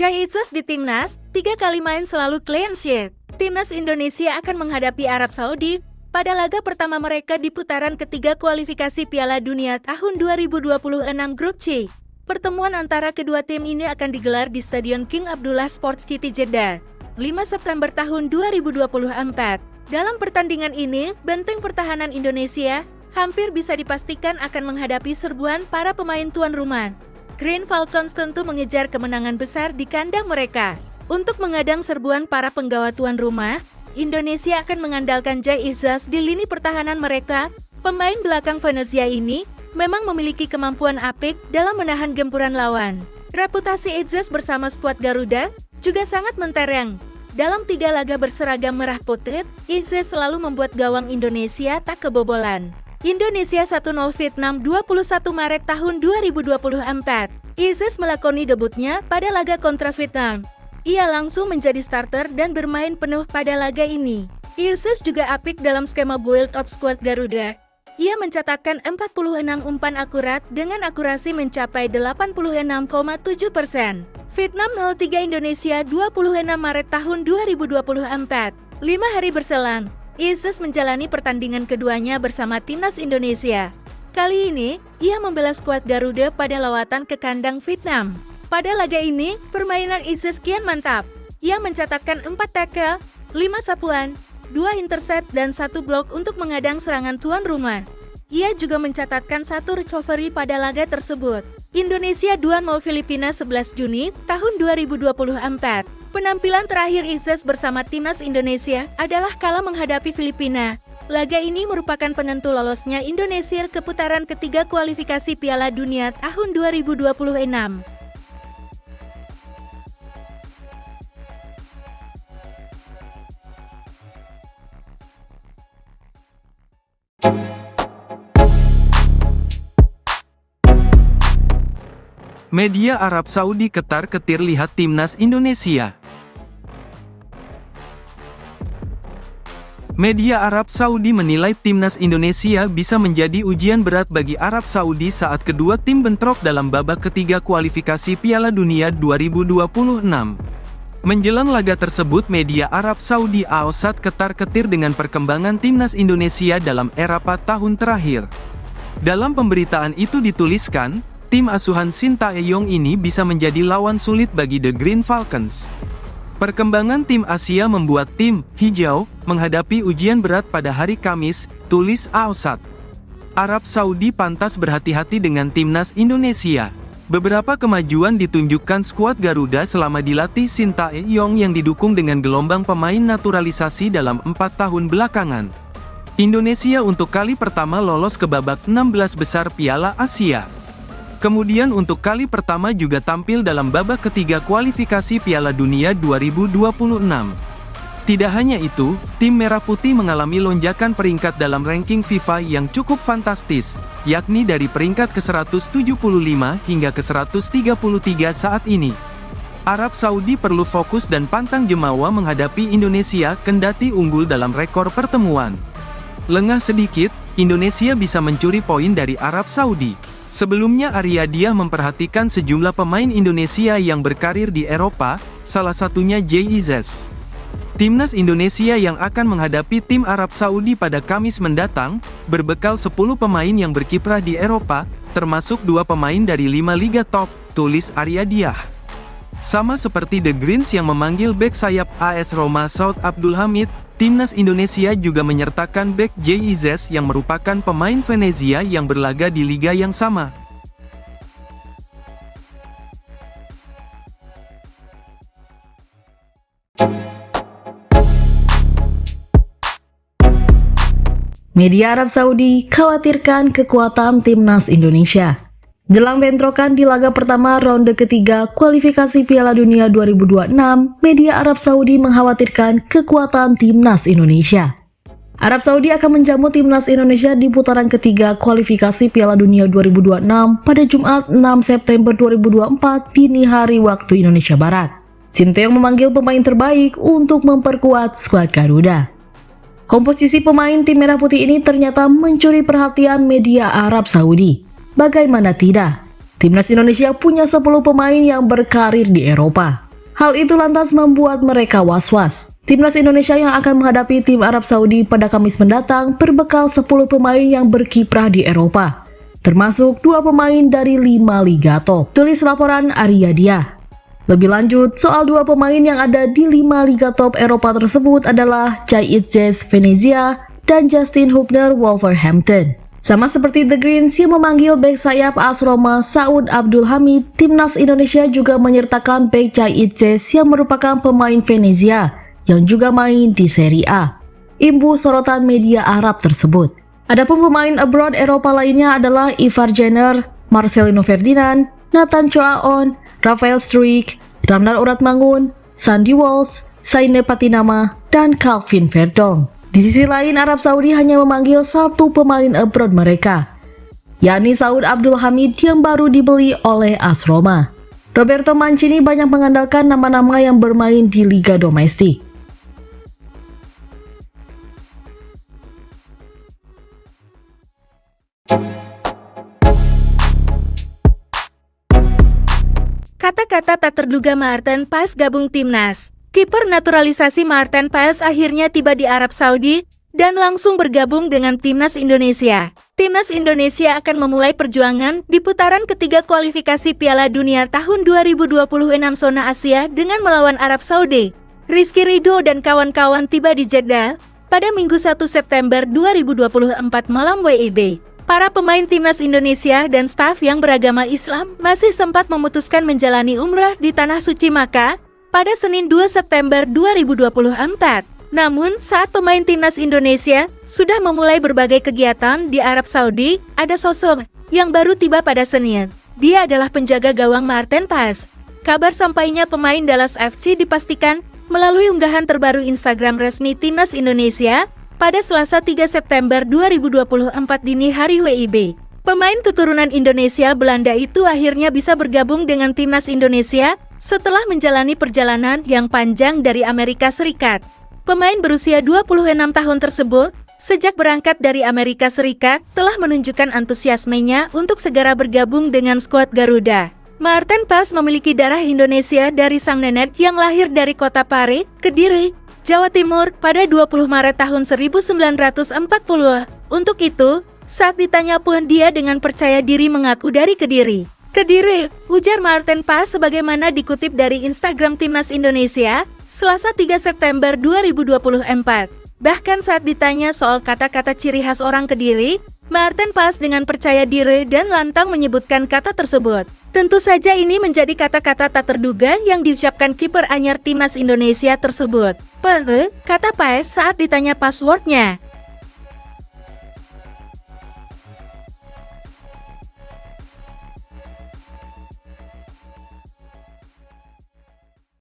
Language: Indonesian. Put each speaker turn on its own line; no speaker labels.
Zhai Izzas di Timnas, 3 kali main selalu clean sheet. Timnas Indonesia akan menghadapi Arab Saudi pada laga pertama mereka di putaran ketiga kualifikasi Piala Dunia tahun 2026 Grup C. Pertemuan antara kedua tim ini akan digelar di Stadion King Abdullah Sports City Jeddah, 5 September tahun 2024. Dalam pertandingan ini, benteng pertahanan Indonesia hampir bisa dipastikan akan menghadapi serbuan para pemain tuan rumah. Green Falcons tentu mengejar kemenangan besar di kandang mereka. Untuk mengadang serbuan para penggawa tuan rumah, Indonesia akan mengandalkan Zhai Izzas di lini pertahanan mereka. Pemain belakang Venezia ini memang memiliki kemampuan apik dalam menahan gempuran lawan. Reputasi Izzas bersama skuad Garuda juga sangat mentereng. Dalam 3 laga berseragam merah putih, Izzas selalu membuat gawang Indonesia tak kebobolan. Indonesia 1-0 Vietnam 21 Maret tahun 2024. Izzas melakoni debutnya pada laga kontra Vietnam. Ia langsung menjadi starter dan bermain penuh pada laga ini. Izzas juga apik dalam skema build up squad Garuda. Ia mencatatkan 46 umpan akurat dengan akurasi mencapai 86,7%. Vietnam 0-3 Indonesia 26 Maret tahun 2024. 5 hari berselang, Izzas menjalani pertandingan keduanya bersama Timnas Indonesia. Kali ini, ia membela skuad Garuda pada lawatan ke kandang Vietnam. Pada laga ini, permainan Izzas kian mantap. Ia mencatatkan 4 tackle, 5 sapuan, 2 intercept dan 1 blok untuk mengadang serangan tuan rumah. Ia juga mencatatkan 1 recovery pada laga tersebut. Indonesia 2-0 Filipina 11 Juni tahun 2024. Penampilan terakhir Izzas bersama Timnas Indonesia adalah kala menghadapi Filipina. Laga ini merupakan penentu lolosnya Indonesia ke putaran ketiga kualifikasi Piala Dunia tahun 2026.
Media Arab Saudi ketar-ketir lihat Timnas Indonesia. Media Arab Saudi menilai Timnas Indonesia bisa menjadi ujian berat bagi Arab Saudi saat kedua tim bentrok dalam babak ketiga kualifikasi Piala Dunia 2026. Menjelang laga tersebut, media Arab Saudi Al-Sadd ketar-ketir dengan perkembangan Timnas Indonesia dalam era 4 tahun terakhir. Dalam pemberitaan itu dituliskan, tim asuhan Shin Tae-yong ini bisa menjadi lawan sulit bagi The Green Falcons. Perkembangan tim Asia membuat tim hijau menghadapi ujian berat pada hari Kamis, tulis Al-Sadd. Arab Saudi pantas berhati-hati dengan timnas Indonesia. Beberapa kemajuan ditunjukkan skuad Garuda selama dilatih Shin Tae-yong yang didukung dengan gelombang pemain naturalisasi dalam 4 tahun belakangan. Indonesia untuk kali pertama lolos ke babak 16 besar Piala Asia. Kemudian untuk kali pertama juga tampil dalam babak ketiga kualifikasi Piala Dunia 2026. Tidak hanya itu, tim Merah Putih mengalami lonjakan peringkat dalam ranking FIFA yang cukup fantastis, yakni dari peringkat ke-175 hingga ke-133 saat ini. Arab Saudi perlu fokus dan pantang jemawa menghadapi Indonesia kendati unggul dalam rekor pertemuan. Lengah sedikit, Indonesia bisa mencuri poin dari Arab Saudi. Sebelumnya Arya Diah memperhatikan sejumlah pemain Indonesia yang berkarir di Eropa, salah satunya Zhai Izzas. Timnas Indonesia yang akan menghadapi tim Arab Saudi pada Kamis mendatang, berbekal 10 pemain yang berkiprah di Eropa, termasuk 2 pemain dari 5 liga top, tulis Arya Diah. Sama seperti The Greens yang memanggil bek sayap AS Roma Saud Abdul Hamid, Timnas Indonesia juga menyertakan bek Zhai Izzas yang merupakan pemain Venezia yang berlaga di liga yang sama.
Media Arab Saudi khawatirkan kekuatan Timnas Indonesia. Jelang bentrokan di laga pertama ronde ketiga kualifikasi Piala Dunia 2026, media Arab Saudi mengkhawatirkan kekuatan Timnas Indonesia. Arab Saudi akan menjamu Timnas Indonesia di putaran ketiga kualifikasi Piala Dunia 2026 pada Jumat 6 September 2024 dini hari waktu Indonesia Barat. Shin Tae-yong memanggil pemain terbaik untuk memperkuat skuad Garuda. Komposisi pemain tim Merah Putih ini ternyata mencuri perhatian media Arab Saudi. Bagaimana tidak? Timnas Indonesia punya 10 pemain yang berkarir di Eropa. Hal itu lantas membuat mereka was-was. Timnas Indonesia yang akan menghadapi tim Arab Saudi pada Kamis mendatang berbekal 10 pemain yang berkiprah di Eropa, termasuk 2 pemain dari 5 liga top. Tulis laporan Arya Dia. Lebih lanjut, soal 2 pemain yang ada di 5 liga top Eropa tersebut adalah Chai Itjes Venezia dan Justin Hubner Wolverhampton. Sama seperti The Greens yang memanggil bek sayap AS Roma Saud Abdul Hamid, Timnas Indonesia juga menyertakan bek Chai Itjes yang merupakan pemain Venezia yang juga main di Serie A. Imbu sorotan media Arab tersebut. Adapun pemain abroad Eropa lainnya adalah Ivar Jenner, Marcelino Ferdinand, Nathan Choaon, Rafael Struijk, Ramdan Uratmangun, Sandy Walsh, Saine Patinama, dan Calvin Verdong. Di sisi lain, Arab Saudi hanya memanggil 1 pemain abroad mereka, yakni Saud Abdul Hamid yang baru dibeli oleh AS Roma. Roberto Mancini banyak mengandalkan nama-nama yang bermain di liga domestik.
Kata-kata tak terduga Maarten Paes gabung timnas. Kiper naturalisasi Maarten Paes akhirnya tiba di Arab Saudi dan langsung bergabung dengan Timnas Indonesia. Timnas Indonesia akan memulai perjuangan di putaran ketiga kualifikasi Piala Dunia tahun 2026 zona Asia dengan melawan Arab Saudi. Rizky Ridho dan kawan-kawan tiba di Jeddah pada Minggu 1 September 2024 malam WIB. Para pemain Timnas Indonesia dan staf yang beragama Islam masih sempat memutuskan menjalani umrah di Tanah Suci Makkah pada Senin 2 September 2024. Namun, saat pemain Timnas Indonesia sudah memulai berbagai kegiatan di Arab Saudi, ada sosok yang baru tiba pada Senin. Dia adalah penjaga gawang Maarten Paes. Kabar sampainya pemain Dallas FC dipastikan melalui unggahan terbaru Instagram resmi Timnas Indonesia pada Selasa 3 September 2024 dini hari WIB. Pemain keturunan Indonesia Belanda itu akhirnya bisa bergabung dengan Timnas Indonesia setelah menjalani perjalanan yang panjang dari Amerika Serikat. Pemain berusia 26 tahun tersebut, sejak berangkat dari Amerika Serikat, telah menunjukkan antusiasmenya untuk segera bergabung dengan skuad Garuda. Maarten Paes memiliki darah Indonesia dari sang nenek yang lahir dari kota Pare, Kediri, Jawa Timur pada 20 Maret tahun 1940. Untuk itu, saat ditanya pun dia dengan percaya diri mengaku dari Kediri. Kediri, ujar Maarten Paes sebagaimana dikutip dari Instagram Timnas Indonesia, Selasa 3 September 2024. Bahkan saat ditanya soal kata-kata ciri khas orang Kediri, Maarten Paes dengan percaya diri dan lantang menyebutkan kata tersebut. Tentu saja ini menjadi kata-kata tak terduga yang diucapkan kiper anyar Timnas Indonesia tersebut. Kata Paes saat ditanya passwordnya.